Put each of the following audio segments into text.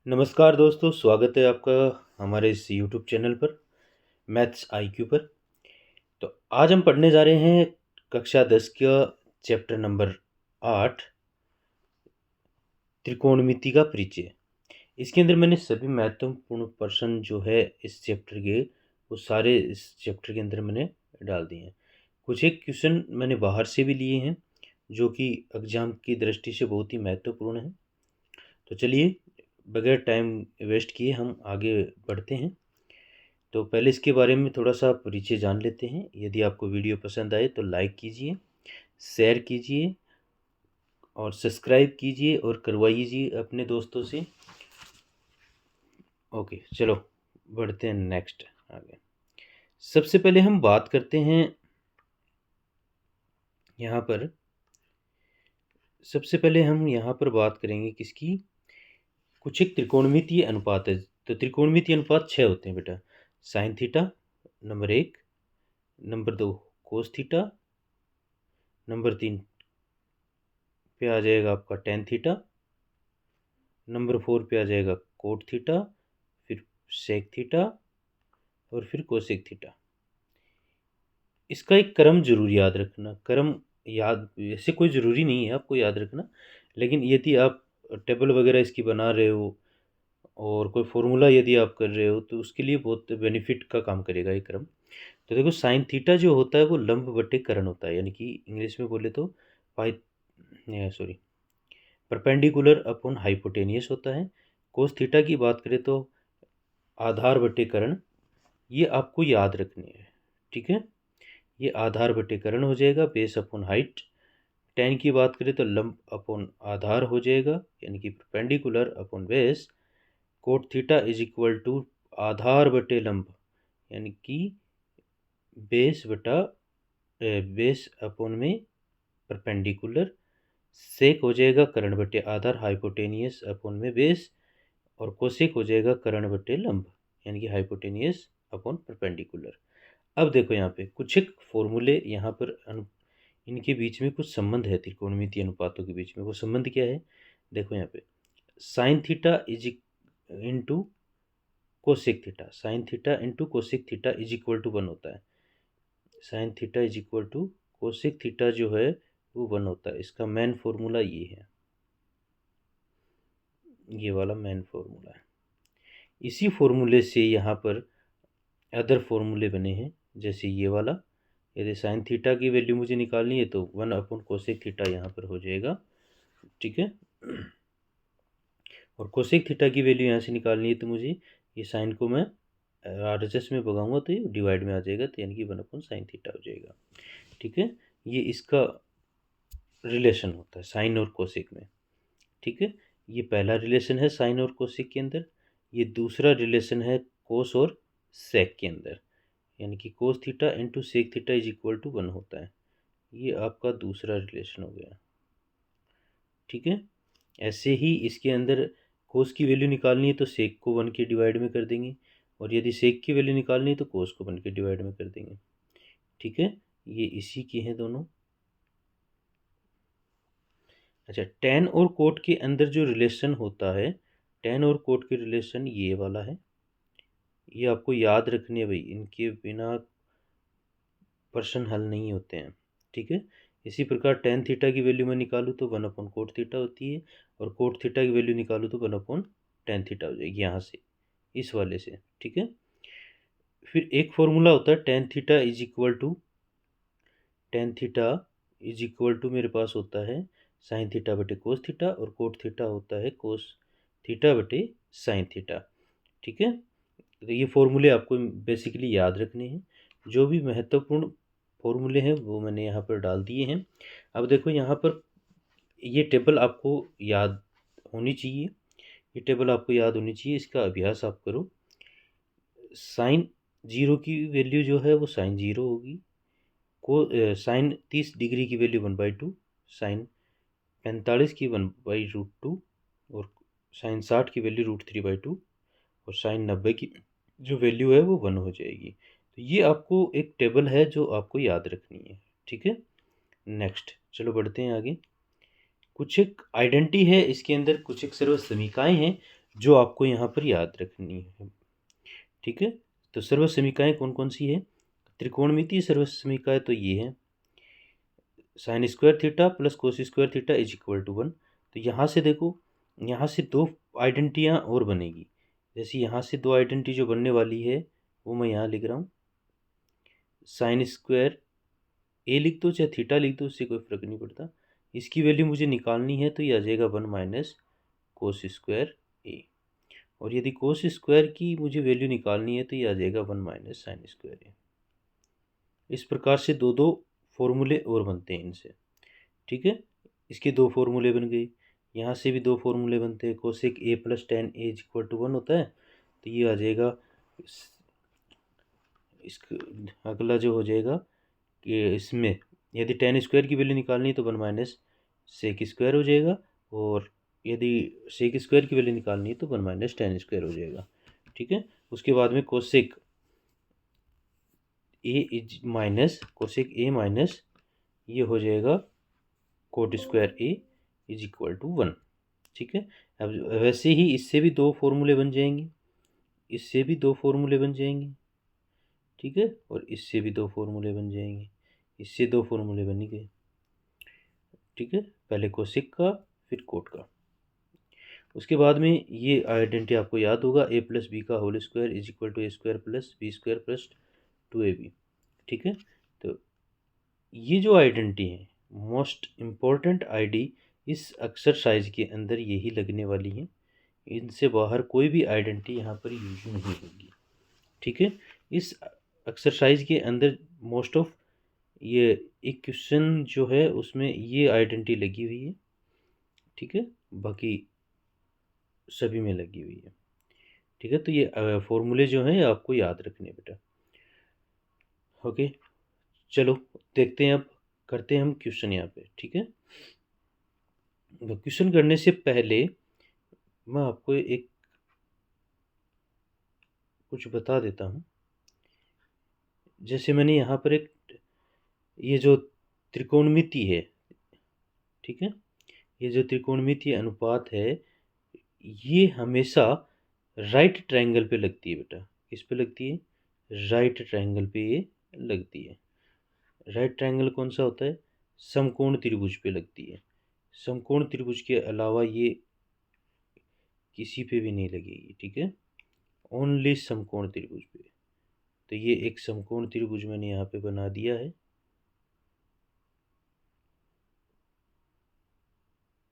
नमस्कार दोस्तों, स्वागत है आपका हमारे इस यूट्यूब चैनल पर मैथ्स आईक्यू पर। तो आज हम पढ़ने जा रहे हैं कक्षा 10 का चैप्टर नंबर 8 त्रिकोणमिति का परिचय। इसके अंदर मैंने सभी महत्वपूर्ण प्रश्न जो है इस चैप्टर के, वो सारे इस चैप्टर के अंदर मैंने डाल दिए हैं। कुछ एक क्वेश्चन मैंने बाहर से भी लिए हैं जो कि एग्जाम की दृष्टि से बहुत ही महत्वपूर्ण है। तो चलिए बगैर टाइम वेस्ट किए हम आगे बढ़ते हैं। तो पहले इसके बारे में थोड़ा सा परिचय जान लेते हैं। यदि आपको वीडियो पसंद आए तो लाइक कीजिए, शेयर कीजिए और सब्सक्राइब कीजिए और करवाइए अपने दोस्तों से। ओके, चलो बढ़ते हैं नेक्स्ट आगे। सबसे पहले हम बात करते हैं यहाँ पर। सबसे पहले हम यहाँ पर बात करेंगे किसकी, कुछ एक त्रिकोणमितीय अनुपात है। तो त्रिकोणमितीय अनुपात 6 होते हैं बेटा। Sine theta number 1, number 2 cos theta, number 3 पे आ जाएगा आपका टेन थीटा, नंबर 4 पे आ जाएगा कोट थीटा, फिर सेक थीटा और फिर कोसेक थीटा। इसका एक क्रम जरूर याद रखना। क्रम याद ऐसे कोई ज़रूरी नहीं है आपको याद रखना, लेकिन यदि आप टेबल वगैरह इसकी बना रहे हो और कोई फॉर्मूला यदि आप कर रहे हो तो उसके लिए बहुत बेनिफिट का काम करेगा ये क्रम। तो देखो, साइन थीटा जो होता है वो लंब बटे कर्ण होता है, यानी कि इंग्लिश में बोले तो पाई सॉरी परपेंडिकुलर अपॉन हाइपोटेनियस होता है। कोस थीटा की बात करें तो आधार बटे कर्ण, ये आपको याद रखनी है, ठीक है। ये आधार बटे कर्ण हो जाएगा, बेस अपॉन हाइट। टेन की बात करें तो लंब अपॉन आधार हो जाएगा, यानी कि perpendicular upon base. Cot theta is equal to आधार बटे लंब, यानी कि बेस बटा बेस अपॉन में परपेंडिकुलर। सेक हो जाएगा कर्ण बटे आधार, हाइपोटेनियस अपॉन में बेस। और कोसेक हो जाएगा कर्ण बटे लंब, यानी कि हाइपोटेनियस अपॉन परपेंडिकुलर। अब देखो यहाँ पे कुछ एक फॉर्मूले यहाँ पर इनके बीच में कुछ संबंध है, त्रिकोणमितीय अनुपातों के बीच में। वो संबंध क्या है, देखो यहाँ पे sine theta is into cosec theta, sine theta into cosec theta is equal to 1 होता है। Sine theta is equal to cosec theta जो है वो 1 होता है। इसका मेन फॉर्मूला ये है, ये वाला मेन फॉर्मूला है। इसी फॉर्मूले से यहाँ पर अदर फॉर्मूले बने हैं, जैसे ये वाला। यदि साइन थीटा की वैल्यू मुझे निकालनी है तो 1 अपॉन कोसेक थीटा यहाँ पर हो जाएगा, ठीक है। और कोसेक थीटा की वैल्यू यहाँ से निकालनी है तो मुझे ये साइन को मैं RHS में भगाऊंगा तो ये डिवाइड में आ जाएगा, तो यानी कि 1 अपॉन साइन थीटा हो जाएगा, ठीक है। ये इसका रिलेशन होता है साइन और कोसेक में, ठीक है। ये पहला रिलेशन है साइन और कोसेक के अंदर। ये दूसरा रिलेशन है कोस और सेक के अंदर, यानी कि cos theta into sec theta is equal to 1 होता है। ये आपका दूसरा रिलेशन हो गया, ठीक है। ऐसे ही इसके अंदर कोस की वैल्यू निकालनी है तो सेक को 1 के डिवाइड में कर देंगे, और यदि सेक की वैल्यू निकालनी है तो कोस को 1 के डिवाइड में कर देंगे, ठीक है। ये इसी के हैं दोनों। अच्छा, टेन और कोट के अंदर जो रिलेशन होता है, टेन और कोट के रिलेशन ये वाला है। ये आपको याद रखने है भाई, इनके बिना प्रश्न हल नहीं होते हैं, ठीक है। इसी प्रकार टेन थीटा की वैल्यू मैं निकालूँ तो 1 अपॉन कोट थीटा होती है, और कोट थीटा की वैल्यू निकालूँ तो 1 अपॉन टेन थीटा हो जाएगी यहाँ से, इस वाले से, ठीक है। फिर एक फॉर्मूला होता है tan theta is equal to, tan theta is equal to मेरे पास होता है साइन थीटा बटे कोस थीटा, और कोट थीटा होता है कोस थीटा बटे साइन थीटा, ठीक है। तो ये फॉर्मूले आपको बेसिकली याद रखने हैं। जो भी महत्वपूर्ण फॉर्मूले हैं वो मैंने यहाँ पर डाल दिए हैं। अब देखो यहाँ पर ये टेबल आपको याद होनी चाहिए, ये टेबल आपको याद होनी चाहिए, इसका अभ्यास आप करो। साइन जीरो की वैल्यू जो है वो साइन जीरो होगी, को साइन 30 डिग्री की वैल्यू 1/2, साइन 45 की 1/√2, और साइन 60 की वैल्यू √3/2, और साइन 90 की जो वैल्यू है वो 1 हो जाएगी। तो ये आपको एक टेबल है जो आपको याद रखनी है, ठीक है। नेक्स्ट चलो बढ़ते हैं आगे। कुछ एक आइडेंटिटी है इसके अंदर, कुछ एक सर्व समीकाएँ हैं जो आपको यहाँ पर याद रखनी है। ठीक है, तो सर्वसमीकाएँ कौन कौन सी है? त्रिकोणमितीय सर्वसमीकाएँ तो ये है, sine square theta plus cos square theta is equal to 1। तो यहाँ से देखो, यहाँ से दो आइडेंटिटियाँ और बनेगी। जैसे यहाँ से दो आइडेंटिटी जो बनने वाली है वो मैं यहाँ लिख रहा हूँ, साइन स्क्वायर ए लिख दो चाहे थीटा लिख दो, उससे कोई फ़र्क नहीं पड़ता। इसकी वैल्यू मुझे निकालनी है तो ये आ जाएगा 1 माइनस कोस स्क्वायर ए। और यदि कोस स्क्वायर की मुझे वैल्यू निकालनी है तो ये आ जाएगा 1 माइनस साइन स्क्वायर ए। इस प्रकार से दो दो फॉर्मूले और बनते हैं इनसे। ठीक है, इसके दो फॉर्मूले बन गए, यहाँ से भी दो फॉर्मूले बनते हैं। Cosec A plus tan A is equal to 1 होता है, तो ये आ जाएगा इसका अगला जो हो जाएगा कि इसमें यदि टेन स्क्वायर की वैल्यू निकालनी है तो 1 माइनस सेक स्क्वायर हो जाएगा, और यदि सेक स्क्वायर की वैल्यू निकालनी है तो 1 माइनस टेन स्क्वायर हो जाएगा। ठीक है, उसके बाद में cosec A is minus cosec A minus ये हो जाएगा cot square A is equal to 1। ठीक है, अब वैसे ही इससे भी दो फॉर्मूले बन जाएंगे, इससे भी दो फॉर्मूले बन जाएंगे। ठीक है, और इससे भी दो फॉर्मूले बन जाएंगे, इससे दो फॉर्मूले बन गए। ठीक है, पहले कोसेक का फिर कोट का। उसके बाद में ये आइडेंटिटी आपको याद होगा, ए प्लस बी का whole square is equal to A square plus B square plus 2ab। ठीक है, तो ये जो आइडेंटिटी है मोस्ट इम्पोर्टेंट आईडी इस एक्सरसाइज के अंदर यही लगने वाली है, इनसे बाहर कोई भी आइडेंटिटी यहाँ पर यूज नहीं होगी। ठीक है, इस एक्सरसाइज के अंदर मोस्ट ऑफ ये एक क्वेश्चन जो है उसमें ये आइडेंटिटी लगी हुई है। ठीक है, बाकी सभी में लगी हुई है। ठीक है, तो ये फॉर्मूले जो हैं आपको याद रखने बेटा। ओके, चलो देखते हैं, अब करते हैं हम क्वेश्चन यहाँ पे। ठीक है, तो क्वेश्चन करने से पहले मैं आपको एक कुछ बता देता हूँ। जैसे मैंने यहाँ पर एक ये जो त्रिकोणमिति है, ठीक है, ये जो त्रिकोणमितीय अनुपात है ये हमेशा राइट ट्रायंगल पे लगती है बेटा। किस पे लगती है? राइट ट्रायंगल पे ये लगती है। राइट ट्रायंगल कौन सा होता है? समकोण त्रिभुज पे लगती है। समकोण त्रिभुज के अलावा ये किसी पे भी नहीं लगेगी। ठीक है, ओनली समकोण त्रिभुज पे। तो ये एक समकोण त्रिभुज मैंने यहाँ पे बना दिया है,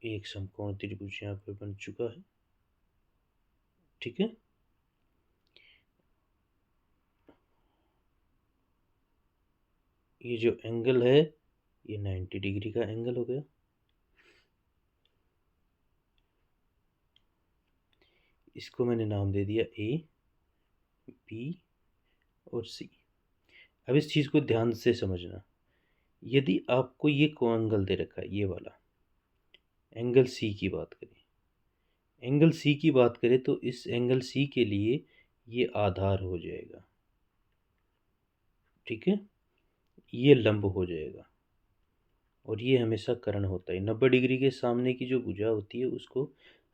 एक समकोण त्रिभुज यहाँ पे बन चुका है। ठीक है, ये जो एंगल है ये 90 डिग्री का एंगल हो गया। इसको मैंने नाम दे दिया ए, बी और सी। अब इस चीज़ को ध्यान से समझना, यदि आपको ये कोएंगल दे रखा है, ये वाला एंगल सी की बात करें, एंगल सी की बात करें तो इस एंगल सी के लिए ये आधार हो जाएगा। ठीक है, ये लंब हो जाएगा, और ये हमेशा कर्ण होता है। 90 डिग्री के सामने की जो भुजा होती है उसको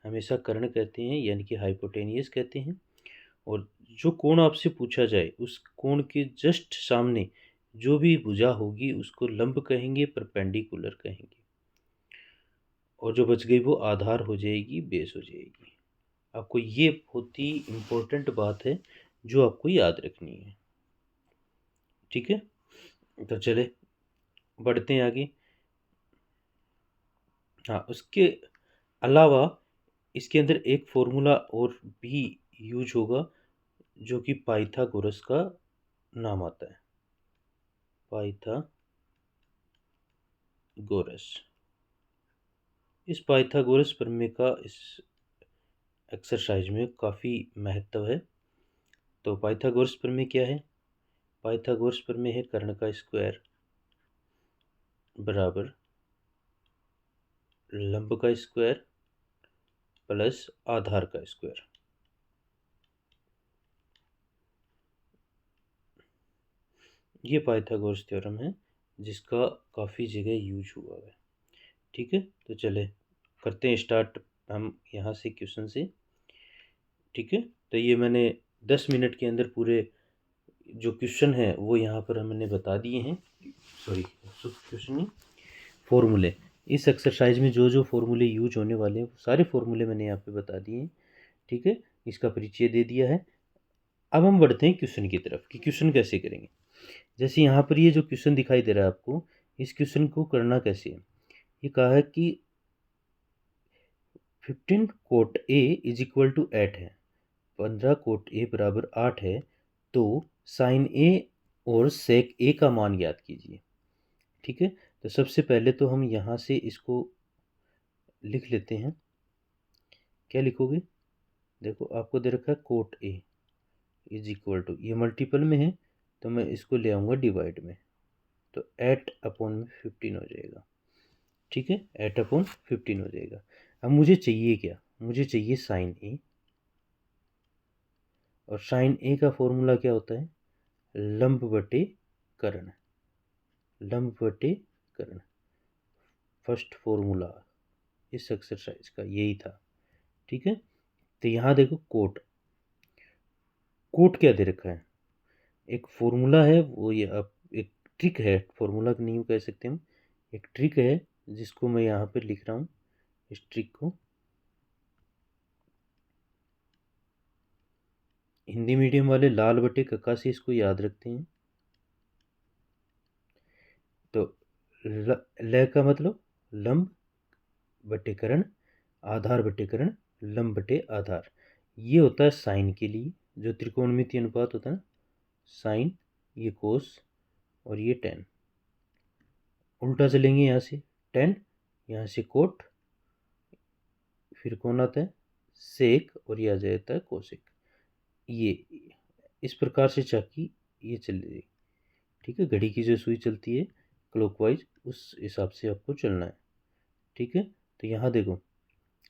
हमेशा कर्ण कहते हैं, यानी कि हाइपोटेनियस कहते हैं। और जो कोण आपसे पूछा जाए उस कोण के जस्ट सामने जो भी भुजा होगी उसको लंब कहेंगे, परपेंडिकुलर कहेंगे, और जो बच गई वो आधार हो जाएगी, बेस हो जाएगी। आपको ये बहुत ही इम्पोर्टेंट बात है जो आपको याद रखनी है। ठीक है, तो चले बढ़ते हैं आगे। हाँ, उसके अलावा इसके अंदर एक फॉर्मूला और भी यूज होगा जो कि पाइथागोरस का नाम आता है, पाइथागोरस। इस पाइथागोरस प्रमेय का इस एक्सरसाइज में काफ़ी महत्व है। तो पाइथागोरस प्रमेय क्या है? पाइथागोरस प्रमेय है कर्ण का स्क्वायर बराबर लंब का स्क्वायर प्लस आधार का स्क्वायर। ये पाइथागोरस थ्योरम है जिसका काफ़ी जगह यूज हुआ है। ठीक है, तो चले करते हैं स्टार्ट हम यहाँ से क्वेश्चन से। ठीक है। तो ये मैंने 10 मिनट के अंदर पूरे जो क्वेश्चन है वो यहाँ पर मैंने बता दिए हैं। सॉरी, क्वेश्चन नहीं, फॉर्मूले। इस एक्सरसाइज में जो जो फॉर्मूले यूज होने वाले हैं वो सारे फॉर्मूले मैंने यहाँ पे बता दिए हैं। ठीक है, इसका परिचय दे दिया है। अब हम बढ़ते हैं क्वेश्चन की तरफ कि क्वेश्चन कैसे करेंगे। जैसे यहाँ पर ये जो क्वेश्चन दिखाई दे रहा है आपको, इस क्वेश्चन को करना कैसे है। ये कहा है कि 15 cot A is equal to 8 है, 15 कोट ए बराबर 8 है, तो साइन ए और सेक ए का मान ज्ञात कीजिए। ठीक है, तो सबसे पहले तो हम यहाँ से इसको लिख लेते हैं। क्या लिखोगे, देखो आपको दे रखा है cot A is equal to, ये मल्टीपल में है तो मैं इसको ले आऊँगा डिवाइड में, तो 8/15 हो जाएगा। ठीक है, 8/15 हो जाएगा। अब मुझे चाहिए क्या, मुझे चाहिए साइन ए, और साइन ए का फॉर्मूला क्या होता है, लंब बटे कर्ण, लंब बटे कर्ण। फर्स्ट फॉर्मूला इस एक्सरसाइज का यही था। ठीक है, तो यहाँ देखो कोट, कोट क्या दे रखा है, एक फॉर्मूला है वो, ये अब एक ट्रिक है, फॉर्मूला नहीं कह सकते हम, एक ट्रिक है जिसको मैं यहाँ पे लिख रहा हूँ। इस ट्रिक को हिंदी मीडियम वाले लाल बटे कक्का से इसको याद रखते हैं। तो ल का मतलब लंब बटे कर्ण, आधार बटे कर्ण, लंब बटे आधार। ये होता है साइन के लिए, जो त्रिकोणमितीय अनुपात होता है ना, साइन, ये कोस और ये टेन। उल्टा चलेंगे यहाँ से, टेन, यहाँ से कोट, फिर कौन आता है सेक, और ये आ जाता है कोसेक। ये इस प्रकार से चाकी ये चल रही। ठीक है, घड़ी की जो सुई चलती है क्लॉकवाइज, उस हिसाब से आपको चलना है। ठीक है, तो यहाँ देखो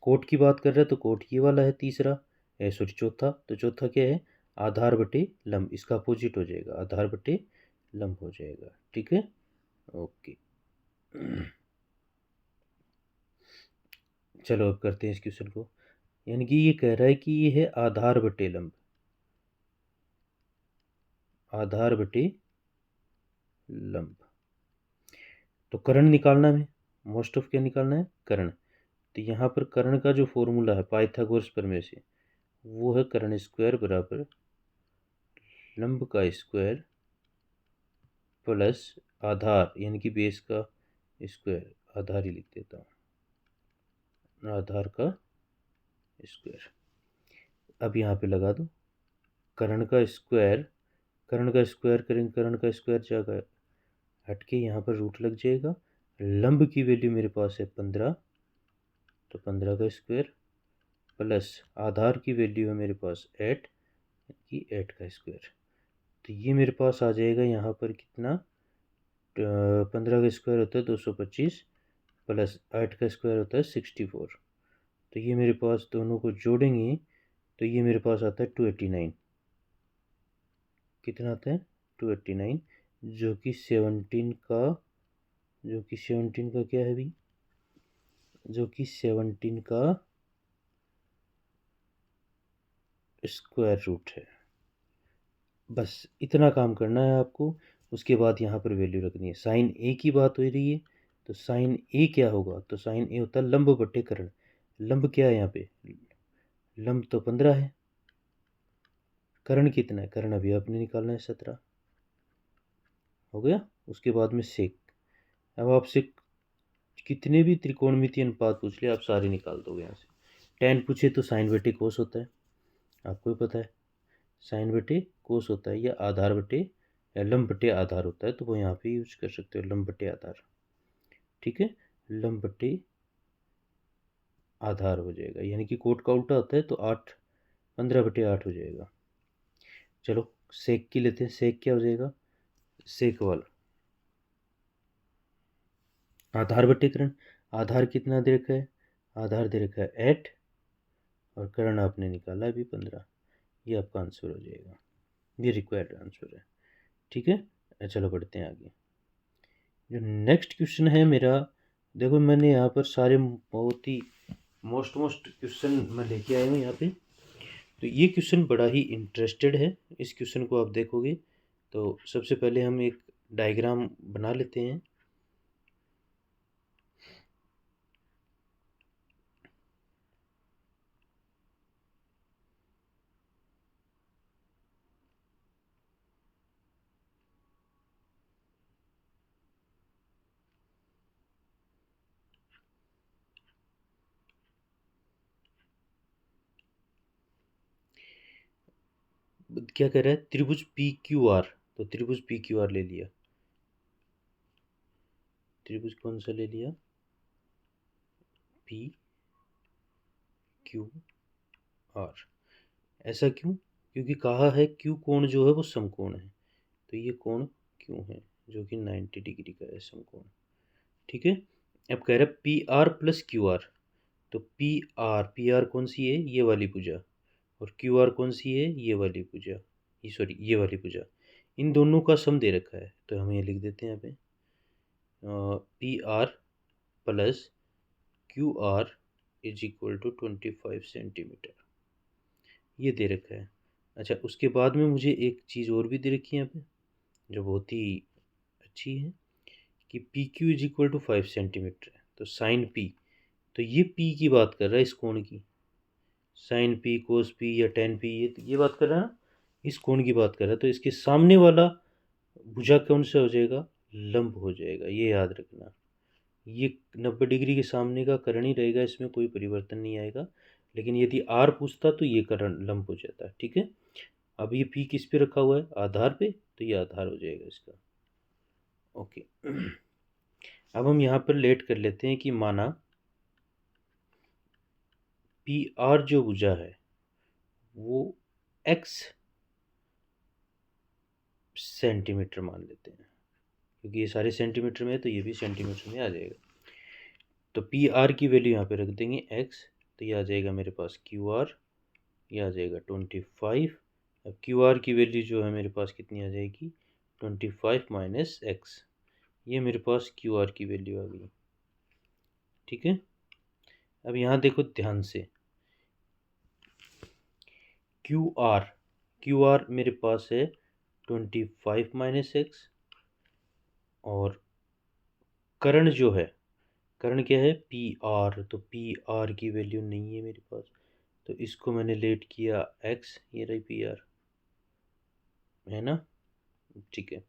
कोट की बात कर रहे हैं तो कोट ये वाला है तीसरा, सॉरी चौथा, तो चौथा क्या है, आधार बटे लंब, इसका अपोजिट हो जाएगा, आधार बटे लंब हो जाएगा। ठीक है, ओके। चलो अब करते हैं इस क्वेश्चन को। यानी कि ये कह रहा है कि ये है आधार बटे लंब, आधार बटे लंब। तो कर्ण निकालना है, मोस्ट ऑफ क्या निकालना है, कर्ण। तो यहाँ पर कर्ण का जो फॉर्मूला है पाइथागोरस प्रमेय से, वो है कर्ण स्क्वायर बराबर लंब का स्क्वायर प्लस आधार यानी कि बेस का स्क्वायर, आधार ही लिख देता हूँ, आधार का स्क्वायर। अब यहाँ पे लगा दो कर्ण का स्क्वायर, कर्ण का स्क्वायर करेंगे, कर्ण का स्क्वायर जाएगा हट के यहाँ पर रूट लग जाएगा। लंब की वैल्यू मेरे पास है 15, तो 15 का स्क्वायर प्लस आधार की वैल्यू है मेरे पास 8 की 8 का स्क्वायर। तो ये मेरे पास आ जाएगा यहाँ पर कितना, 15 का स्क्वायर होता है 225 प्लस 8 का स्क्वायर होता है 64। तो ये मेरे पास दोनों को जोड़ेंगे तो ये मेरे पास आता है 289। कितना आता है 289, जो कि 17 का, जो कि 17 का क्या है भी, जो कि 17 का स्क्वायर रूट है। बस इतना काम करना है आपको। उसके बाद यहाँ पर वैल्यू रखनी है। साइन ए की बात हो रही है तो साइन ए क्या होगा, तो साइन ए होता है लंब बटे कर्ण। लंब क्या है यहाँ पे, लंब तो 15 है, कर्ण कितना है, कर्ण अभी आपने निकालना है 17, हो गया। उसके बाद में सेक। अब आपसे कितने भी त्रिकोणमितीय अनुपात पूछ ले आप सारे निकाल दोगे यहाँ से। टेन पूछे तो साइन बटे कोस होता है, आपको ही पता है, साइन बटे कोस होता है, या आधार बटे या लंब बटे आधार होता है, तो वो यहाँ पे यूज कर सकते हो, लंब बटे आधार। ठीक है, लंब बटे आधार हो जाएगा, यानी कि कोट का उल्टा होता है, तो 8, 15/8 हो जाएगा। चलो सेक की लेते हैं, सेक क्या हो जाएगा, सेक वाला आधार बटे कर्ण। आधार कितना दे रखा है, आधार दे रखा है 8 और कर्ण आपने निकाला अभी 15। ये आपका आंसर हो जाएगा, ये रिक्वायर्ड आंसर है। ठीक है, चलो बढ़ते हैं आगे। जो नेक्स्ट क्वेश्चन है मेरा, देखो मैंने यहाँ पर सारे बहुत ही मोस्ट क्वेश्चन मैं लेके आया हूँ यहाँ पे। तो ये क्वेश्चन बड़ा ही इंटरेस्टेड है। इस क्वेश्चन को आप देखोगे तो सबसे पहले हम एक डायग्राम बना लेते हैं। क्या कह रहा है, त्रिभुज पी क्यू आर। तो त्रिभुज पी क्यू आर ले लिया। त्रिभुज कौन सा ले लिया, पी क्यू आर। ऐसा क्यों, क्योंकि कहा है क्यू कोण जो है वो समकोण है। तो ये कोण क्यू है जो कि 90 डिग्री का है, समकोण। ठीक है। अब कह रहा है P R plus Q are. तो पी आर कौन सी है, ये वाली भुजा। और क्यू आर कौन सी है, ये वाली भुजा, ये सॉरी ये वाली भुजा। इन दोनों का सम दे रखा है, तो हम ये लिख देते हैं यहाँ पे P R plus Q R is equal to 25 centimetre, ये दे रखा है। अच्छा, उसके बाद में मुझे एक चीज़ और भी दे रखी है यहाँ पे, जो बहुत ही अच्छी है, कि P Q is equal to 5 centimetre है। तो साइन पी, तो ये पी की बात कर रहा है, इस कोण की। साइन पी, कोस पी या टेन पी, ये बात कर रहा है ना, इस कोण की बात कर रहा है। तो इसके सामने वाला भुजा कौन सा हो जाएगा, लंब हो जाएगा, ये याद रखना। ये 90 डिग्री के सामने का कर्ण ही रहेगा, इसमें कोई परिवर्तन नहीं आएगा। लेकिन यदि आर पूछता तो ये कर्ण लंब हो जाता है। ठीक है। अब ये पी किस पे रखा हुआ है, आधार पे, तो ये आधार हो जाएगा इसका। ओके। अब हम यहाँ पर लेट कर लेते हैं कि माना पी आर जो भुजा है वो एक्स सेंटीमीटर मान लेते हैं, क्योंकि ये सारे सेंटीमीटर में है तो ये भी सेंटीमीटर में आ जाएगा। तो पी आर की वैल्यू यहाँ पे रख देंगे एक्स। तो ये आ जाएगा मेरे पास क्यू आर, ये आ जाएगा 25। अब क्यू आर की वैल्यू जो है मेरे पास कितनी आ जाएगी, 25 माइनस एक्स। ये मेरे पास क्यू आर की वैल्यू आ गई। ठीक है। अब यहाँ देखो ध्यान से, क्यू आर मेरे पास है 25 माइनस एक्स। और कर्ण जो है, कर्ण क्या है, पी आर। तो पी आर की वैल्यू नहीं है मेरे पास, तो इसको मैंने लेट किया एक्स, ये रही पी आर, है ना। ठीक है।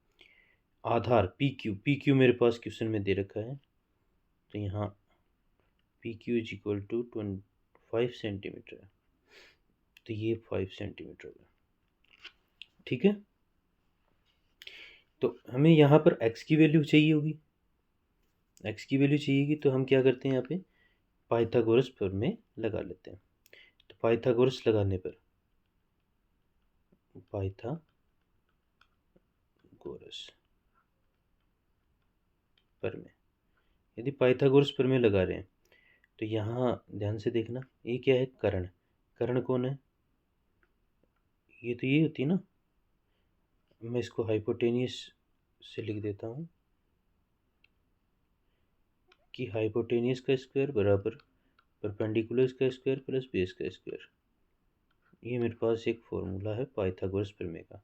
आधार पी क्यू मेरे पास क्वेश्चन में दे रखा है। तो यहाँ P Q is equal to 5 centimetre है। तो ये 5 सेंटीमीटर है। ठीक है। तो हमें यहाँ पर x की वैल्यू चाहिए होगी। x की वैल्यू चाहिएगी तो हम क्या करते हैं, यहाँ पे पाइथागोरस प्रमेय लगा लेते हैं। तो पाइथागोरस लगाने पर, पाइथागोरस प्रमेय, यदि पाइथागोरस प्रमेय लगा रहे हैं तो यहाँ ध्यान से देखना, ये क्या है, कर्ण। कर्ण कौन है, ये तो ये होती है ना। मैं इसको हाइपोटेनियस से लिख देता हूँ कि हाइपोटेनियस का स्क्वायर बराबर परपेंडिकुलर का स्क्वायर प्लस बेस का स्क्वायर। ये मेरे पास एक फॉर्मूला है पाइथागोरस प्रमेय का,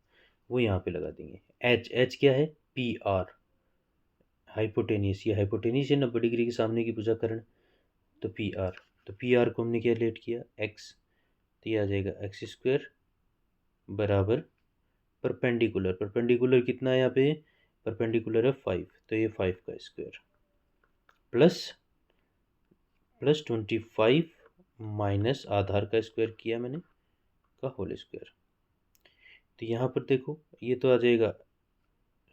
वो यहाँ पे लगा देंगे। एच क्या है, पी आर। हाइपोटेनियस, ये हाइपोटेनियस है 90 डिग्री के सामने की भुजा कर्ण। तो पी आर, तो पी आर को हमने क्या लेट किया, एक्स। तो ये आ जाएगा एक्स स्क्वायर बराबर परपेंडिकुलर, परपेंडिकुलर कितना है यहाँ पे, परपेंडिकुलर है 5। तो ये 5 का स्क्वायर प्लस 25 माइनस आधार का स्क्वायर किया मैंने, का होल स्क्वायर। तो यहाँ पर देखो ये तो आ जाएगा,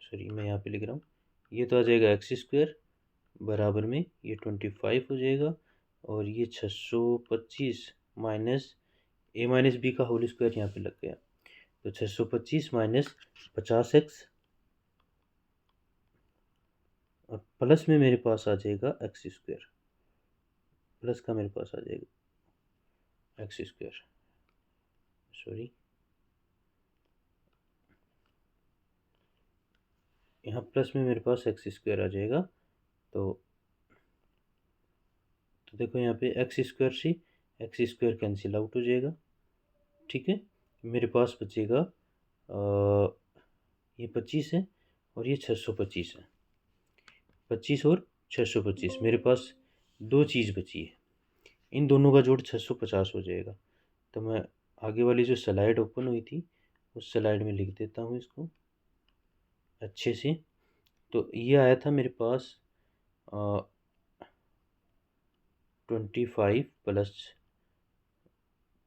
सॉरी मैं यहाँ पे लिख रहा हूँ, ये तो आ जाएगा एक्स स्क्वायर बराबर में ये 25 हो जाएगा। और ये 625 माइनस ए माइनस बी का होल स्क्वायर यहाँ पे लग गया। तो 625 माइनस 50x, और प्लस में मेरे पास आ जाएगा एक्स स्क्वायर, प्लस का मेरे पास आ जाएगा एक्स स्क्वायर, सॉरी यहाँ प्लस में मेरे पास एक्स स्क्वायर आ जाएगा। तो देखो यहाँ पे एक्स स्क्वायर से एक्स स्क्वायर कैंसिल आउट हो जाएगा। ठीक है, मेरे पास बचेगा ये 25 है और ये 625 है। 25 और 625, मेरे पास दो चीज़ बची है। इन दोनों का जोड़ 650 हो जाएगा। तो मैं आगे वाली जो स्लाइड ओपन हुई थी उस स्लाइड में लिख देता हूँ इसको अच्छे से। तो ये आया था मेरे पास 25 प्लस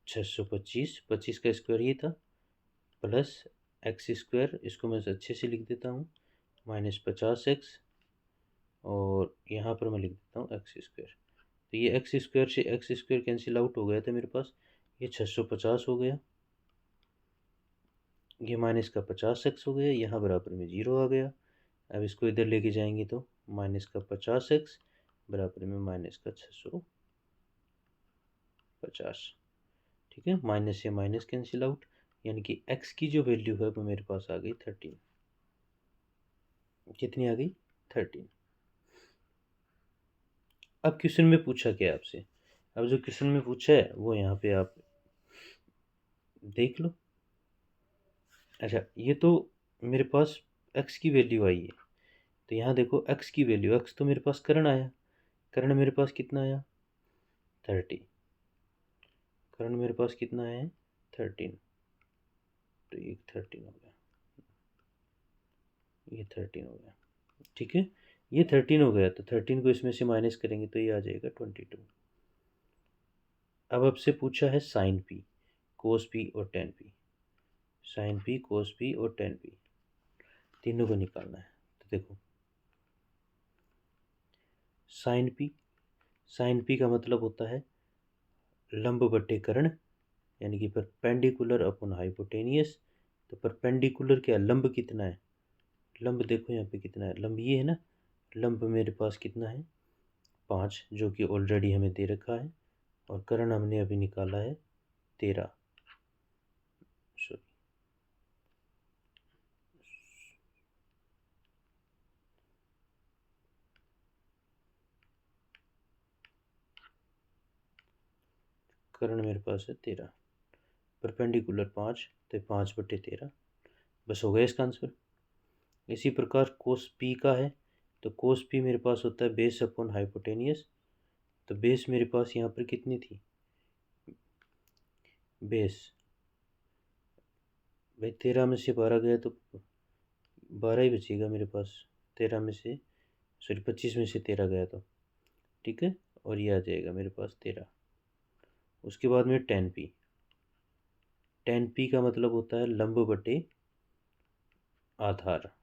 625, 25 का स्क्वायर ये था, प्लस एक्स स्क्वायर, इसको मैं अच्छे से लिख देता हूँ, माइनस 50x, और यहाँ पर मैं लिख देता हूँ एक्स स्क्वायर। तो ये एक्स स्क्वायर से एक्स स्क्वायर कैंसिल आउट हो गया था मेरे पास, ये 650 हो गया, ये माइनस का 50x हो गया, यहाँ बराबर में 0 आ गया। अब इसको इधर लेके जाएंगे तो माइनस का 50x बराबर में माइनस का 650। ठीक है, माइनस से माइनस कैंसिल आउट, यानी कि x की जो वैल्यू है वो मेरे पास आ गई 13। कितनी आ गई? 13। अब क्वेश्चन में पूछा क्या आपसे? अब जो क्वेश्चन में पूछा है वो यहाँ पे आप देख लो। अच्छा, ये तो मेरे पास x की वैल्यू आई है, तो यहाँ देखो x की वैल्यू, x तो मेरे पास कर्ण आया, कर्ण मेरे पास कितना आया? 30। कर्ण मेरे पास कितना आया है? 13। तो ये 13 हो गया, ये 13 हो गया। ठीक है, ये 13 हो गया, तो 13 को इसमें से माइनस करेंगे तो ये आ जाएगा 22। अब आपसे पूछा है साइन पी, कोस पी और टेन पी। साइन पी, कोस पी और टेन पी तीनों को निकालना है। तो देखो साइन पी, साइन पी का मतलब होता है लंब बटे कर्ण, यानी कि परपेंडिकुलर अपॉन हाइपोटेनियस। तो परपेंडिकुलर क्या, लंब कितना है? लंब देखो यहाँ पे कितना है, लंब ये है ना, लंब मेरे पास कितना है? 5, जो कि ऑलरेडी हमें दे रखा है, और कर्ण हमने अभी निकाला है 13। सॉरी, कर्ण मेरे पास है 13, परपेंडिकुलर 5, तो 5/13, बस हो गया इसका आंसर। इसी प्रकार कोस पी का है, तो कोस पी मेरे पास होता है बेस अपॉन हाइपोटेनियस। तो बेस मेरे पास यहाँ पर कितनी थी? बेस भाई 13 में से 12 गया तो 12 ही बचेगा मेरे पास, 13 में से, सॉरी 25 में से 13 गया तो, ठीक है, और ये आ जाएगा मेरे पास 13। उसके बाद में टेन पी, टेन पी का मतलब होता है लंब बटे आधार,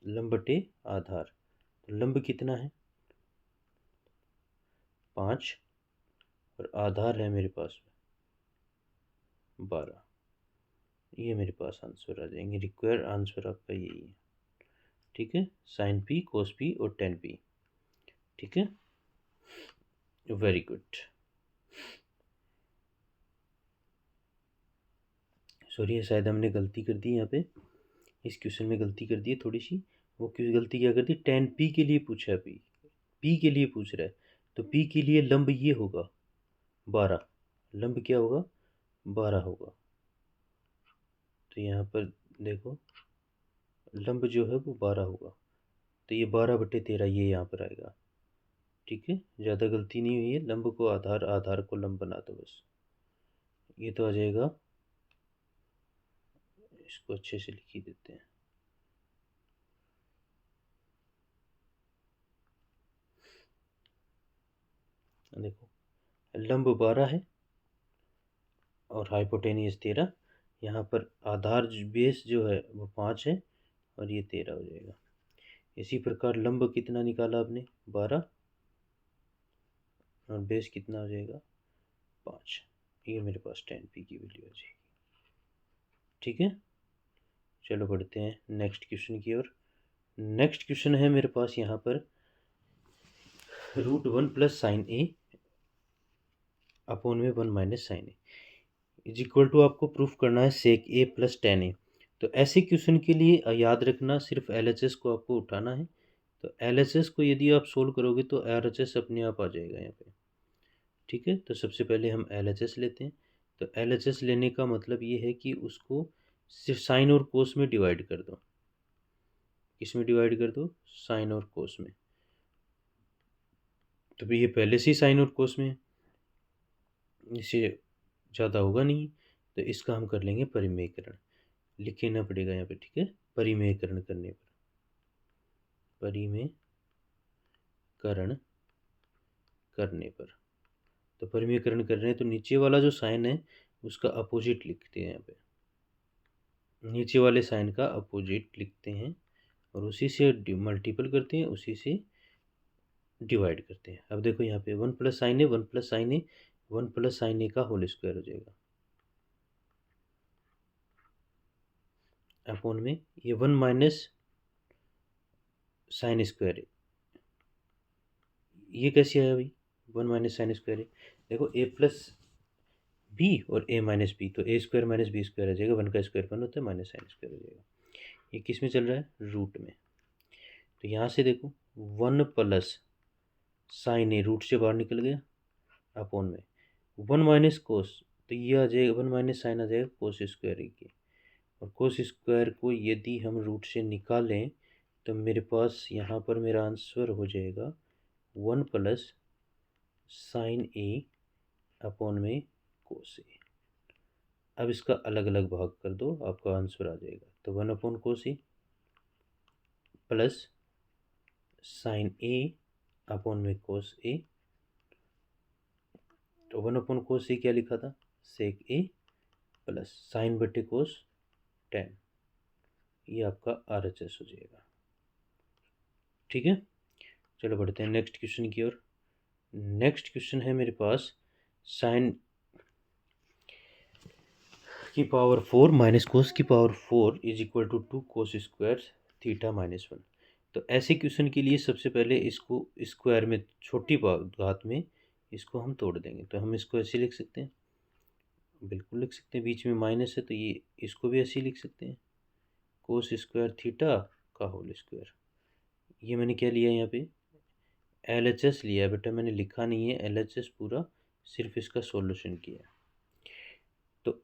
लंब बटे आधार। तो लंब कितना है? 5, और आधार है मेरे पास 12। ये मेरे पास आंसर आ जाएंगे, रिक्वायर आंसर आपका यही है। ठीक है, साइन पी, कोस पी और टेन पी। ठीक है, वेरी गुड। सॉरी, शायद हमने गलती कर दी यहाँ पे, इस क्वेश्चन में गलती कर दी है थोड़ी सी। वो क्यों गलती क्या कर दी? टेन पी के लिए पूछा है, पी के लिए पूछ रहा है, तो पी के लिए लंब ये होगा 12, लंब क्या होगा? 12 होगा। तो यहाँ पर देखो लंब जो है वो 12 होगा, तो ये 12/13 ये यहाँ पर आएगा। ठीक है, ज़्यादा गलती नहीं हुई है, लंब को आधार, आधार को लंब बना दो बस। ये तो आ जाएगा, इसको अच्छे से लिख ही देते हैं। देखो लंब 12 है और हाइपोटेनियस 13, यहाँ पर आधार बेस जो है वो 5 है, और ये 13 हो जाएगा। इसी प्रकार लंब कितना निकाला आपने? 12, और बेस कितना हो जाएगा? 5। ये मेरे पास 10p की वैल्यू आ जाएगी। ठीक है, चलो बढ़ते हैं नेक्स्ट क्वेश्चन की ओर। नेक्स्ट क्वेश्चन है मेरे पास यहाँ पर √1 प्लस साइन ए अपॉन में 1 minus sine A is equal to, आपको प्रूफ करना है सेक ए प्लस टेन ए। तो ऐसे क्वेश्चन के लिए याद रखना, सिर्फ LHS को आपको उठाना है। तो LHS को यदि आप सोल्व करोगे तो RHS अपने आप आ जाएगा यहाँ पे। ठीक है, तो सबसे पहले हम LHS लेते हैं। तो LHS लेने का मतलब ये है कि उसको सिर्फ साइन और कोस में डिवाइड कर दो। किस में डिवाइड कर दो? साइन और कोस में। तो भाई ये पहले से ही साइन और कोस में है, इससे ज़्यादा होगा नहीं, तो इसका हम कर लेंगे परिमेयकरण। लिख लेना पड़ेगा यहाँ पे, ठीक है। परिमेयकरण करने पर, परिमेयकरण करने पर, तो परिमेयकरण कर रहे हैं तो नीचे वाला जो साइन है उसका अपोजिट लिखते हैं यहाँ पे, नीचे वाले साइन का अपोजिट लिखते हैं और उसी से मल्टीपल करते हैं, उसी से डिवाइड करते हैं। अब देखो यहाँ पे 1 प्लस साइन ए, 1 प्लस साइन ए, 1 प्लस साइन ए का होल स्क्वायर हो जाएगा अपॉन में ये 1 माइनस साइन स्क्वायर है। ये कैसे आया भाई? 1 माइनस साइन स्क्वायर है। देखो ए प्लस बी और ए माइनस बी, तो ए स्क्वायर माइनस बी स्क्वायर आ जाएगा, 1 का स्क्वायर 1 होता है, माइनस साइन स्क्वायर हो जाएगा। ये किस में चल रहा है? रूट में। तो यहाँ से देखो 1 प्लस साइन ए रूट से बाहर निकल गया अपॉन में 1 माइनस कोस, तो ये आ जाएगा 1 माइनस साइन आ जाएगा कोस स्क्वायर ए की, और कोस स्क्वायर को यदि हम रूट से निकालें तो मेरे पास यहाँ पर मेरा आंसर हो जाएगा 1 प्लस साइन ए अपॉन में कोस ए। अब इसका अलग अलग भाग कर दो, आपका आंसर आ जाएगा। तो 1 अपॉन कोस ए प्लस साइन ए अपॉन में कोस ए, तो 1 अपॉन कोस ए क्या लिखा था? सेक ए प्लस साइन बटे कोस टेन, ये आपका RHS हो जाएगा। ठीक है, चलो बढ़ते हैं नेक्स्ट क्वेश्चन की ओर। नेक्स्ट क्वेश्चन है मेरे पास साइन की पावर 4 माइनस कोस की power 4 is equal to 2 cos square theta minus 1। तो ऐसे क्वेश्चन के लिए सबसे पहले इसको स्क्वायर में छोटी घात में इसको हम तोड़ देंगे। तो हम इसको ऐसे लिख सकते हैं, बिल्कुल लिख सकते हैं, बीच में माइनस है तो ये इसको भी ऐसे लिख सकते हैं, कोस स्क्वायर थीटा का होल स्क्वायर। ये मैंने क्या लिया यहाँ पे? LHS लिया है बेटा, मैंने लिखा नहीं है LHS पूरा, सिर्फ इसका सॉल्यूशन किया है। तो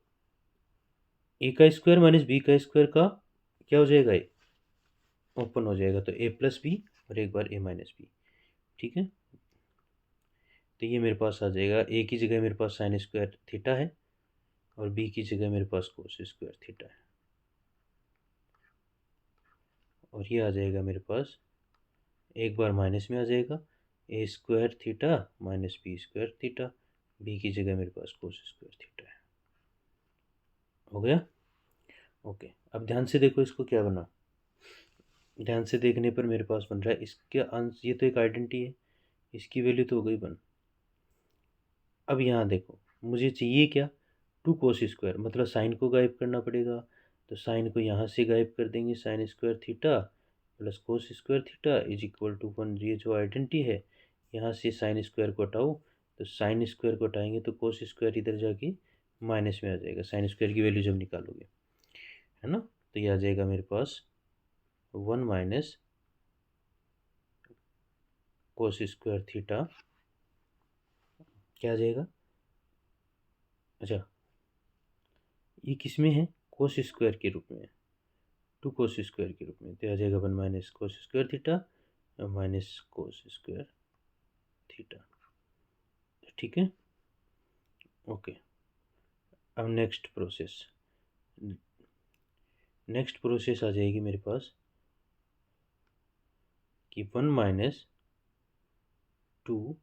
ए का स्क्वायर माइनस बी का स्क्वायर का क्या हो जाएगा? ए ओपन हो जाएगा, तो ए प्लस बी और एक बार ए माइनस बी। ठीक है, तो ये मेरे पास आ जाएगा, ए की जगह मेरे पास साइन स्क्वायर थीटा है और बी की जगह मेरे पास कोस स्क्वायर थीटा है, और ये आ जाएगा मेरे पास एक बार माइनस में आ जाएगा, A square theta minus B square theta, B की जगह मेरे पास कोस स्क्वायर थीटा है। हो गया? ओके, अब ध्यान से देखो इसको क्या बना। ध्यान से देखने पर मेरे पास बन रहा है इसके अंश, ये तो एक आइडेंटिटी है, इसकी वैल्यू तो हो गई बन। अब यहाँ देखो मुझे चाहिए क्या? 2 कोस स्क्वायर, मतलब साइन को गायब करना पड़ेगा, तो साइन को यहाँ से गायब कर देंगे, sine square theta plus cos square theta is equal to 1। ये जो आइडेंटिटी है, यहाँ से साइन स्क्वायर को हटाओ, तो साइन स्क्वायर को हटाएंगे तो कोस स्क्वायर इधर जाके माइनस में आ जाएगा, साइन स्क्वायर की वैल्यू जब निकालोगे, है ना। तो ये आ जाएगा मेरे पास 1 माइनस कोस स्क्वायर थीटा, क्या आ जाएगा? अच्छा, ये किस में है? कोस स्क्वायर के रूप में है, 2 कोस स्क्वायर के रूप में, तो आ जाएगा 1 minus cos square theta minus cos square theta. ठीक है, ओके। अब नेक्स्ट प्रोसेस आ जाएगी मेरे पास कि 1 माइनस 2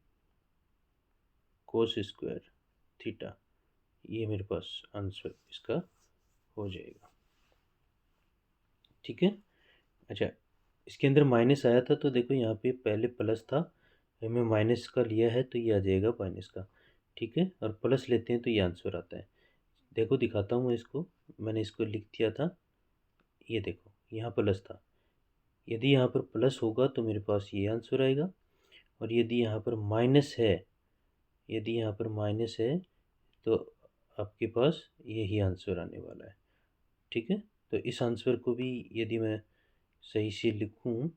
कोस स्क्वायर थीटा, ये मेरे पास आंसर इसका हो जाएगा। ठीक है, अच्छा, इसके अंदर माइनस आया था तो देखो यहाँ पे पहले प्लस था, हमें माइनस का लिया है तो ये आ जाएगा माइनस का। ठीक है, और प्लस लेते हैं तो ये आंसर आता है। देखो दिखाता हूँ मैं इसको, मैंने इसको लिख दिया था, ये देखो यहाँ प्लस था, यदि यहाँ पर प्लस होगा तो मेरे पास ये आंसर आएगा, और यदि यहाँ पर माइनस है, यदि यहाँ पर माइनस है तो आपके पास यही आंसर आने वाला है। ठीक है, तो इस आंसर को भी यदि मैं सही से लिखूं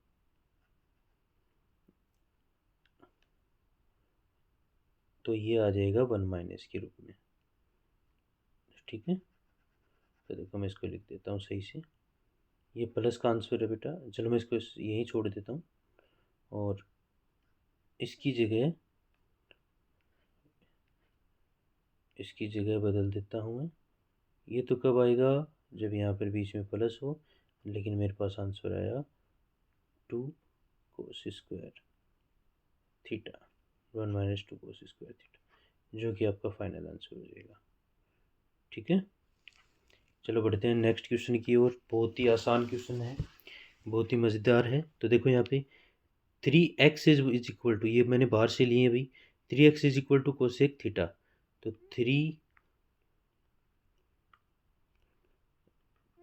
तो ये आ जाएगा 1 माइनस के रूप में। ठीक है। तो देखो मैं इसको लिख देता हूँ सही से, ये प्लस का आंसर है बेटा। चलो मैं इसको यहीं छोड़ देता हूँ और इसकी जगह बदल देता हूँ मैं। ये तो कब आएगा, जब यहाँ पर बीच में प्लस हो, लेकिन मेरे पास आंसर आया 2 cos square theta, 1 minus 2 cos square theta, जो कि आपका फाइनल आंसर हो जाएगा। ठीक है, चलो बढ़ते हैं नेक्स्ट क्वेश्चन की ओर। बहुत ही आसान क्वेश्चन है, बहुत ही मज़ेदार है। तो देखो यहाँ पे 3x इज इक्वल टू, ये मैंने बाहर से लिए भाई, 3x is equal to cosec theta. तो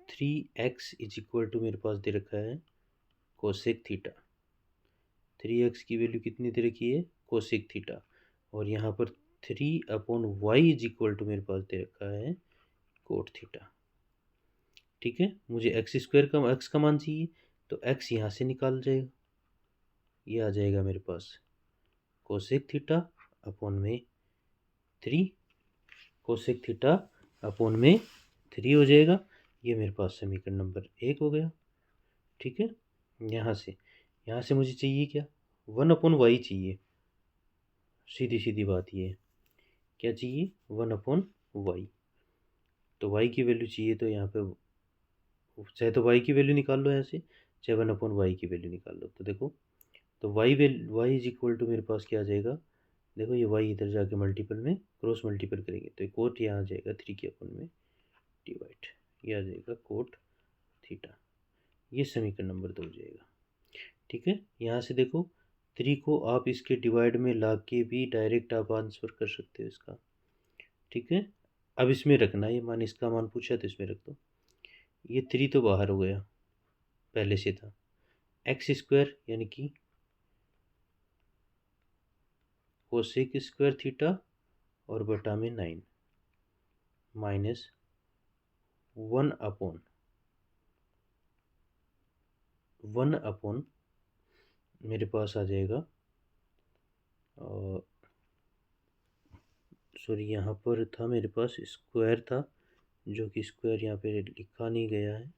3x इज इक्वल टू मेरे पास दे रखा है कोसेक थीटा। 3x की वैल्यू कितनी दे रखी है, कोसेक थीटा। और यहाँ पर 3/y इज इक्वल टू मेरे पास दे रखा है कोट थीटा। ठीक है, मुझे एक्स स्क्वायर का एक्स का मान चाहिए, तो एक्स यहाँ से निकाल जाएगा, ये आ जाएगा मेरे पास कोसेक थीटा अपॉन में 3, कोसेक थीटा अपॉन में 3 हो जाएगा। ये मेरे पास समीकरण नंबर 1 हो गया। ठीक है, यहाँ से मुझे चाहिए क्या, 1/y चाहिए। सीधी सीधी बात ये है, क्या चाहिए, 1/y। तो y की वैल्यू चाहिए, तो यहाँ पे चाहे तो y की वैल्यू निकाल लो ऐसे, चाहे 1/y की वैल्यू निकाल लो। तो देखो, तो y इज इक्वल टू मेरे पास क्या आ जाएगा, देखो ये y इधर जाके मल्टीपल में क्रॉस मल्टीपल करेंगे, तो कोट यहाँ आ जाएगा 3 के अपन में डिवाइड, ये आ जाएगा कोट थीटा। ये समीकरण नंबर 2 हो जाएगा। ठीक है, यहाँ से देखो 3 को आप इसके डिवाइड में ला के भी डायरेक्ट आप आंसर कर सकते हो इसका। ठीक है, अब इसमें रखना, ये मान इसका मान पूछा तो इसमें रख दो। ये 3 तो बाहर हो गया, पहले से था, एक्स स्क्वायर यानी कि कोसेक स्क्वायर थीटा और बटा में 9 माइनस 1/1 मेरे पास आ जाएगा, सॉरी यहाँ पर था मेरे पास स्क्वायर था, जो कि स्क्वायर यहाँ पे लिखा नहीं गया है,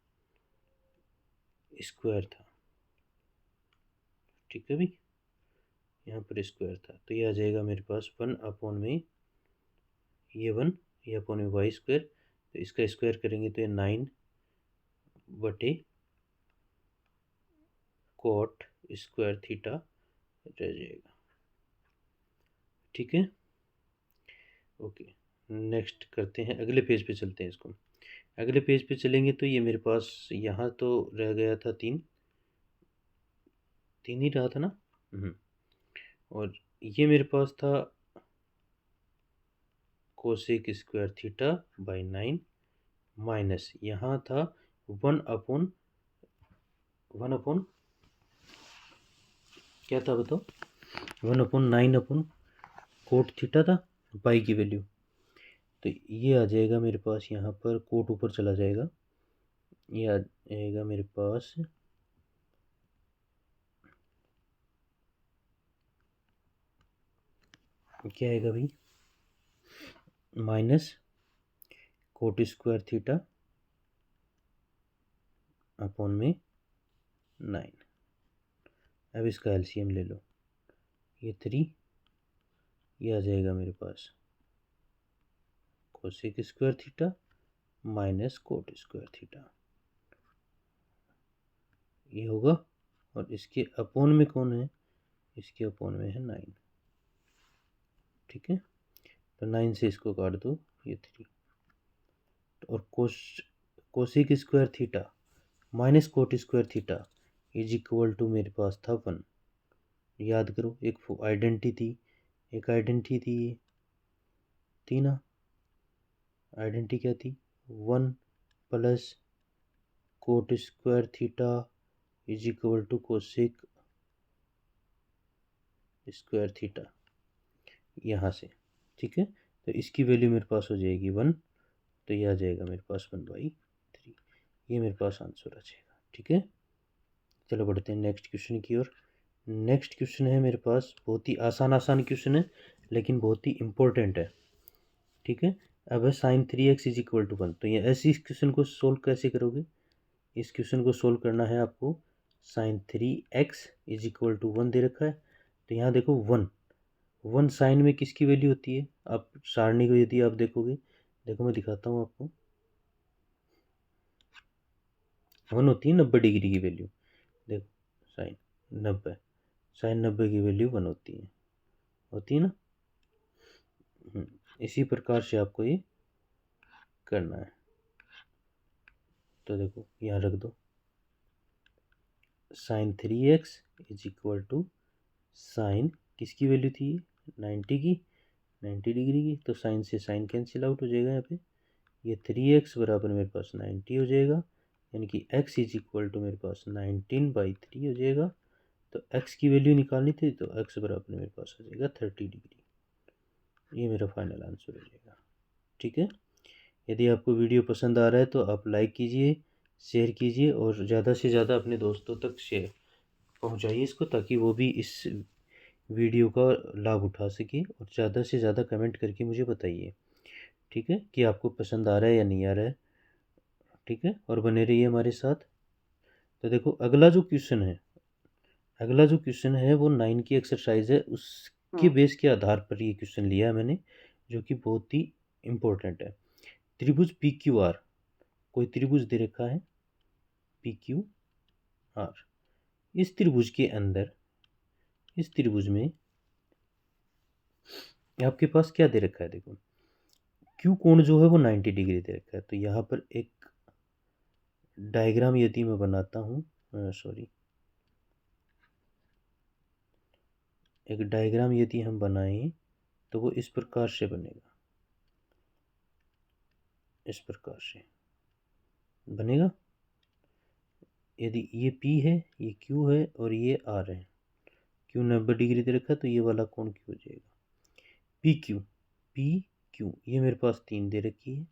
स्क्वायर था। ठीक है भाई, यहाँ पर स्क्वायर था, तो ये आ जाएगा मेरे पास 1/में ये 1, ये अपॉन में वाई स्क्वायर, तो इसका स्क्वायर करेंगे तो ये 9 बटे कोट स्क्वायर थीटा रह जाएगा। ठीक है, ओके, नेक्स्ट करते हैं, अगले पेज पे चलते हैं इसको। अगले पेज पे चलेंगे तो ये मेरे पास यहाँ तो रह गया था 3 ही रहा था ना। और ये मेरे पास था cosec square theta by 9 minus यहाँ था 1/, क्या था बताओ, 1/9 कोट थीटा था, पाई की वैल्यू। तो ये आ जाएगा मेरे पास, यहाँ पर कोट ऊपर चला जाएगा, ये आ जाएगा मेरे पास क्या आएगा भाई, minus cot square theta upon में 9। अब इसका एलसीएम ले लो, ये 3, ये आ जाएगा मेरे पास cosec square theta minus cot square theta, ये होगा। और इसके अपॉन में कौन है, इसके अपॉन में है 9। ठीक है, तो 9 से इसको काट दो, ये 3, और cosec square theta minus cot square theta is equal to मेरे पास था 1। याद करो, एक आइडेंटिटी थी ये थी ना, आइडेंटिटी क्या थी, 1 plus cot square theta is equal to cosec square theta, यहाँ से। ठीक है, तो इसकी वैल्यू मेरे पास हो जाएगी 1, तो ये आ जाएगा मेरे पास 1/3, ये मेरे पास आंसर आ जाएगा। ठीक है, चलो बढ़ते हैं नेक्स्ट क्वेश्चन की ओर। नेक्स्ट क्वेश्चन है मेरे पास, बहुत ही आसान क्वेश्चन है, लेकिन बहुत ही इम्पोर्टेंट है। ठीक है, अब है sign 3x is equal to 1। तो ये ऐसे इस क्वेश्चन को सोल्व कैसे करोगे? इस क्वेश्चन को सोल्व करना है आपको। Sine 3x is equal to 1 दे रखा है, तो यहाँ देखो 1 साइन में किसकी वैल्यू होती है? आप सारणी को यदि आप देखोगे, देखो मैं दिखाता हूँ आपको, 1 होती है 90 डिग्री की वैल्यू। देखो साइन 90, साइन 90 की वैल्यू 1 होती है ना। इसी प्रकार से आपको ये करना है। तो देखो यहाँ रख दो, sine 3x is equal to sine किसकी वैल्यू थी? 90 की, 90 डिग्री की। तो साइन से साइन कैंसिल आउट हो जाएगा यहाँ पे। ये 3x बराबर मेरे पास 90 हो जाएगा, यानी कि x इज इक्वल टू मेरे पास 19/3 हो जाएगा। तो x की वैल्यू निकालनी थी, तो x बराबर मेरे पास हो जाएगा 30 डिग्री। ये मेरा फाइनल आंसर हो जाएगा। ठीक है। यदि आपको वीडियो पसंद आ रहा है तो आप लाइक कीजिए, शेयर कीजिए और ज़्यादा से ज़्यादा अपने दोस्तों तक शेयर पहुंचाइए इसको, ताकि वो भी इस वीडियो का लाभ उठा सके। और ज़्यादा से ज़्यादा कमेंट करके मुझे बताइए, ठीक है, कि आपको पसंद आ रहा है या नहीं आ रहा है। ठीक है, और बने रहिए हमारे साथ। तो देखो अगला जो क्वेश्चन है वो 9 की एक्सरसाइज है, उसके बेस के आधार पर ये क्वेश्चन लिया है मैंने, जो कि बहुत ही इम्पोर्टेंट है। त्रिभुज पी क्यू आर, कोई त्रिभुज दे रखा है पी क्यू आर। इस त्रिभुज के अंदर, इस त्रिभुज में आपके पास क्या दे रखा है? देखो क्यू कोण जो है वो 90 डिग्री दे रखा है। तो यहाँ पर एक डायग्राम यदि मैं बनाता हूँ, सॉरी, एक डायग्राम यदि हम बनाएं तो वो इस प्रकार से बनेगा, इस प्रकार से बनेगा। यदि ये P है, ये Q है और ये R है, Q 90 डिग्री दे रखा है, तो ये वाला कोण Q हो जाएगा पी क्यू। ये मेरे पास 3 दे रखी है,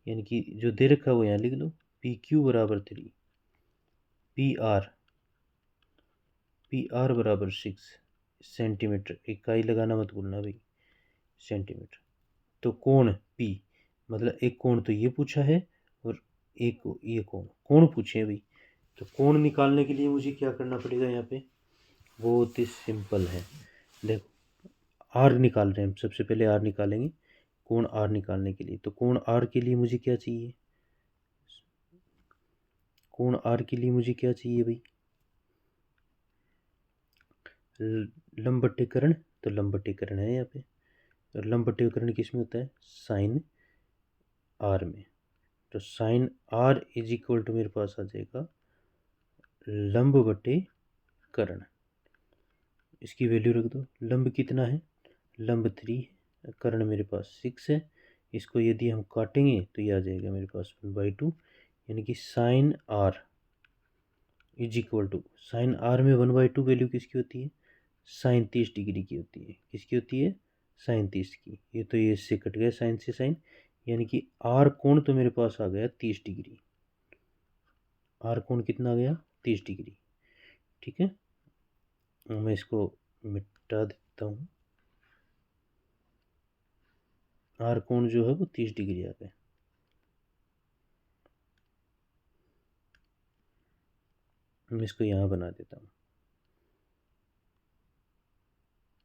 यानी कि जो दे रखा है वो यहाँ लिख लो, PQ बराबर 3, पी आर बराबर 6 सेंटीमीटर। इकाई लगाना मत भूलना भाई, सेंटीमीटर। तो कोण P, मतलब एक कोण तो ये पूछा है और एक ये कोण पूछे हैं भाई। तो कोण निकालने के लिए मुझे क्या करना पड़ेगा? यहाँ पे बहुत ही सिंपल है। देखो आर निकाल रहे हैं हम, सबसे पहले आर निकालेंगे। कोण आर निकालने के लिए, तो कोण आर के लिए मुझे क्या चाहिए? कोण आर के लिए मुझे क्या चाहिए भाई? लंब बटे कर्ण। तो लंब बटे कर्ण है यहाँ पे, और लंब बटे कर्ण किस में होता है? साइन आर में। तो sine R is equal to मेरे पास आ जाएगा लंब बटे कर्ण। इसकी वैल्यू रख दो। लंब कितना है? लंब 3 है, कर्ण मेरे पास 6 है। इसको यदि हम काटेंगे तो ये आ जाएगा मेरे पास 1/2, यानी कि sine R is equal to, sine R में 1/2 वैल्यू किसकी होती है? साइन 30 डिग्री की होती है। किसकी होती है? साइन 30 की। ये तो ये इससे कट गया साइन से साइन, यानी कि आर कोण तो मेरे पास आ गया 30 डिग्री। आर कोण कितना आ गया? 30 डिग्री। ठीक है, मैं इसको मिटा देता हूँ। आर कोण जो है वो 30 डिग्री आ गया। मैं इसको यहाँ बना देता हूँ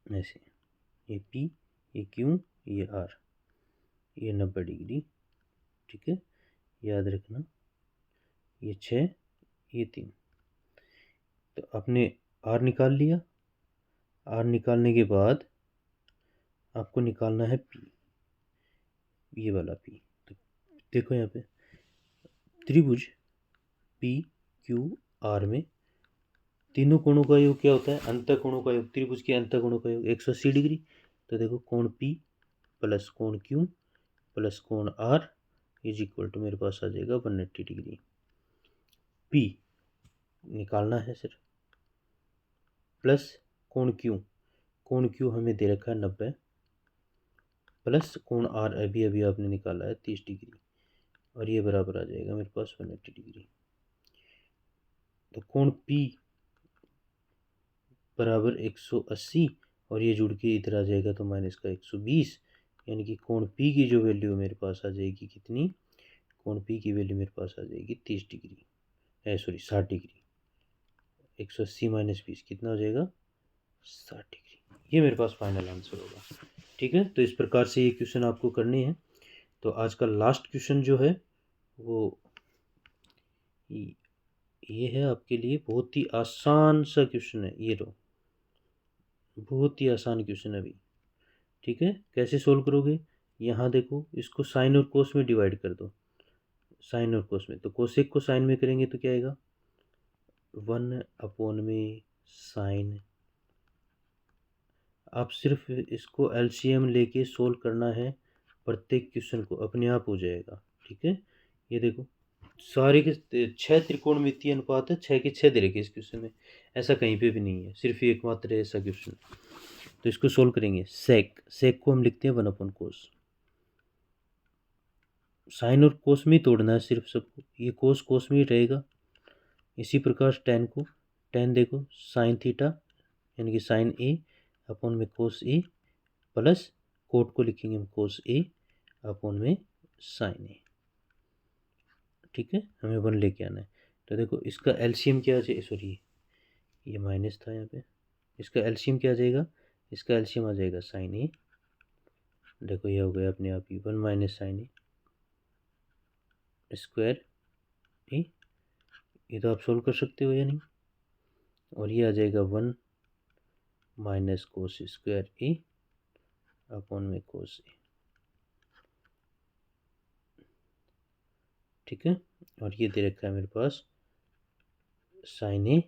ऐसे, ये P, ये Q, ये R, ये 90 डिग्री। ठीक है, याद रखना, ये 6, ये 3। तो आपने R निकाल लिया। R निकालने के बाद आपको निकालना है P, ये वाला P। तो देखो यहाँ पे त्रिभुज पी क्यू आर में तीनों कोणों का योग क्या होता है? अंतःकोणों का योग। त्रिभुज के अंतःकोणों का योग 180 डिग्री। तो देखो कोण P प्लस कोण Q प्लस कोण R इज इक्वल टू मेरे पास आ जाएगा 180 डिग्री। P निकालना है सर, प्लस कोण Q हमें दे रखा है 90, प्लस कोण R अभी अभी आपने निकाला है 30 डिग्री, और ये बराबर आ जाएगा मेरे पास 180 डिग्री। तो कोण P बराबर 180, और ये जुड़ के इधर आ जाएगा तो माइनस का 120, यानी कि कोण P की जो वैल्यू मेरे पास आ जाएगी कितनी, कोण P की वैल्यू मेरे पास आ जाएगी 30 डिग्री, सॉरी 60 डिग्री। 180 माइनस 20 कितना हो जाएगा, 60 डिग्री। ये मेरे पास फाइनल आंसर होगा। ठीक है, तो इस प्रकार से ये क्वेश्चन आपको करने हैं। तो आज का लास्ट क्वेश्चन जो है वो ये है आपके लिए, बहुत ही आसान सा क्वेश्चन है ये। लो, बहुत ही आसान क्वेश्चन है अभी। ठीक है, कैसे सोल्व करोगे, यहाँ देखो, इसको साइन और कोस में डिवाइड कर दो। साइन और कोस में, तो कोसेक को साइन में करेंगे तो क्या आएगा, 1 में साइन। आप सिर्फ इसको एलसीएम लेके सोल्व करना है, प्रत्येक क्वेश्चन को अपने आप हो जाएगा। ठीक है, ये देखो सारे के 6 त्रिकोणमितीय अनुपात है, 6 के 6 दे रखे इस क्वेश्चन में, ऐसा कहीं पे भी नहीं है, सिर्फ एकमात्र ऐसा क्वेश्चन। तो इसको सोल्व करेंगे, सेक को हम लिखते हैं 1/कोस। साइन और कोस में ही तोड़ना है सिर्फ सबको, ये कोस कोस में ही रहेगा। इसी प्रकार टेन को, टेन देखो साइन थीटा यानी कि साइन ए अपॉन में कोस ए, प्लस कोट को लिखेंगे हम कोस ए अपॉन में साइन ए। ठीक है, हमें 1 लेके आना है। तो देखो इसका एलसीएम क्या आ जाए, सॉरी ये माइनस था यहाँ पे, इसका एलसीएम क्या आ जाएगा, इसका एलसीएम आ जाएगा साइन ए। देखो ये हो गया अपने आप ही 1 माइनस साइन ए स्क्वायर ए, ये तो आप सोल्व कर सकते हो या नहीं। और ये आ जाएगा 1 माइनस कोस स्क्वायर ए अपॉन में कोस ए। ठीक है, और ये दे रखा है मेरे पास साइन ए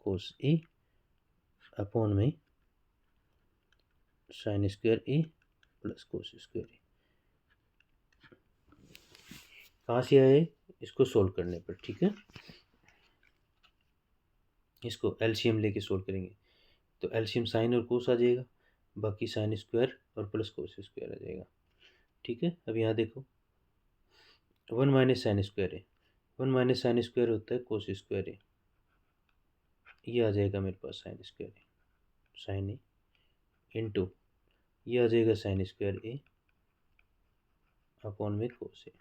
कोस ए अपॉन में साइन स्क्वायर ए प्लस कोस स्क्वायर ए। कहाँ से आए, इसको सोल्व करने पर। ठीक है, इसको एलसीएम लेके सोल्व करेंगे, तो एलसीएम साइन और कोस आ जाएगा, बाकी साइन स्क्वायर और प्लस कोस स्क्वायर आ जाएगा। ठीक है, अब यहाँ देखो 1 माइनस साइन स्क्वायर है, 1 माइनस साइन स्क्वायर होता है कोस स्क्वायर है, ये आ जाएगा मेरे पास साइन स्क्वायर ए, साइन ए इंटू ये आ जाएगा साइन स्क्वायर ए अपॉन में कोस ए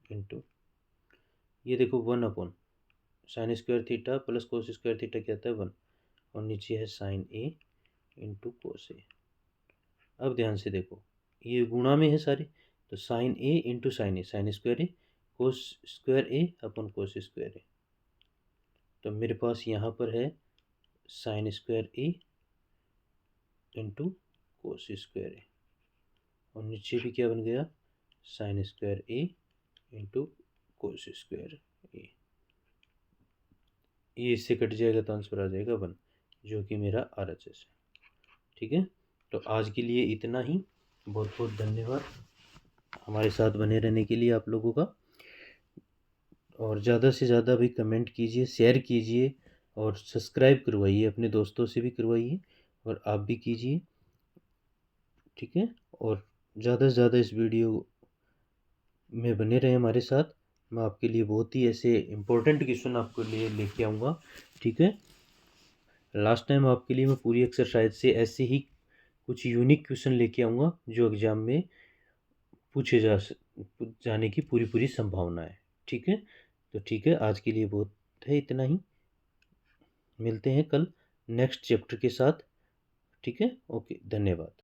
इंटू ये देखो 1 upon sine square theta plus cos square theta क्या आता है 1, और नीचे है साइन ए इंटू कोस ए। अब ध्यान से देखो ये गुणा में है सारे, तो साइन ए इंटू साइन ए, साइन स्क्वायर ए कोस स्क्वायर ए अपॉन कोस स्क्वायर ए। तो मेरे पास यहाँ पर है साइन स्क्वायर ए इंटू कोस स्क्वायर ए, और नीचे भी क्या बन गया, साइन स्क्वायर ए इंटू कोस स्क्वायर ए। ये इससे कट जाएगा तो आंसर आ जाएगा 1, जो कि मेरा RHS है। ठीक है, तो आज के लिए इतना ही। बहुत बहुत धन्यवाद हमारे साथ बने रहने के लिए आप लोगों का। और ज़्यादा से ज़्यादा भी कमेंट कीजिए, शेयर कीजिए और सब्सक्राइब करवाइए, अपने दोस्तों से भी करवाइए और आप भी कीजिए। ठीक है, और ज़्यादा से ज़्यादा इस वीडियो में बने रहें हमारे साथ। मैं आपके लिए बहुत ही ऐसे इम्पोर्टेंट क्वेश्चन आपके लिए लेके आऊँगा। ठीक है, लास्ट टाइम आपके लिए मैं पूरी एक्सरसाइज से ऐसे ही कुछ यूनिक क्वेश्चन लेके आऊँगा जो एग्ज़ाम में पूछे जाने की पूरी पूरी संभावना है। ठीक है, तो ठीक है, आज के लिए बहुत है, इतना ही। मिलते हैं कल नेक्स्ट चैप्टर के साथ। ठीक है, ओके, धन्यवाद।